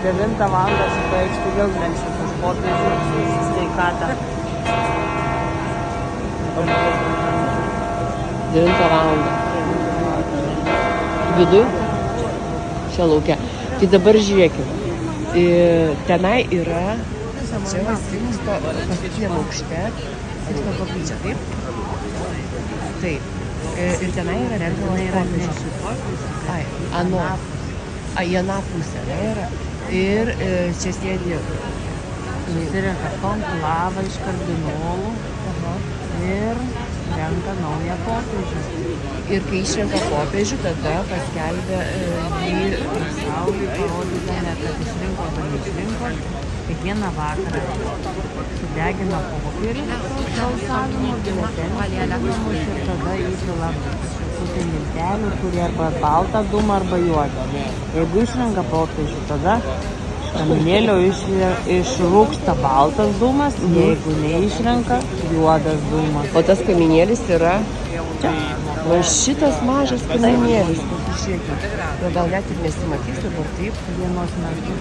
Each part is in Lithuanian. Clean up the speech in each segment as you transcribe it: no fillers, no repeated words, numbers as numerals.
9 valandą šitą aikštį vėl melsis už popiežių už sveikatą. 9 valandą. Viduj? Čia laukia. Tai dabar žiūrėkime. Tenai yra čia Siksto paskutinėm aukšte. Siksto koplyčia, taip? Taip. Ir tenai yra renkamas popiežius. Į aną pusę, ne, yra. Ir čia sėdi. Susirenka konklavą iš kardinolų ir renka naują popiežių. Ir kai išrenka popiežių, tada paskelbia Jį pasauliui parodydami, kad išrinko arba neišrinko, kiekvieną vakarą sudegina popierį balsavimo biuletenius ir tada įpila kažkokių miltelių, kurie arba baltą dūmą arba juodą. Jeigu išrenka popiežių, tada kaminėlio išrūksta baltas dūmas, jeigu neišrenka juodas dūmas. O tas kaminėlis yra čia. Va šitas mažas kaminėlis. Pasižiūrėkit. Gal net ir nesimatys dabar taip.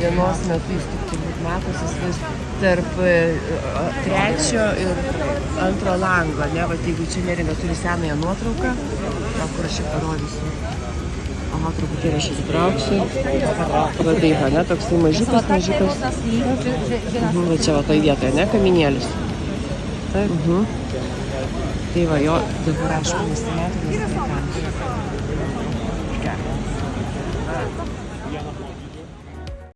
Dienos metu jis tik turbūt matosi vis tarp trečio ir antro lango. Ne, va, jeigu čia Neringa turi senąją nuotrauką, kur aš čia parodysiu. Aha, truputėlį aš įsitrauksiu. Va taip, ne, toksai mažiukas. Va čia va toj vietoje, ne, kaminėlis. Taip. Tai va, jo dabar aišku nesimato, nes tai kam.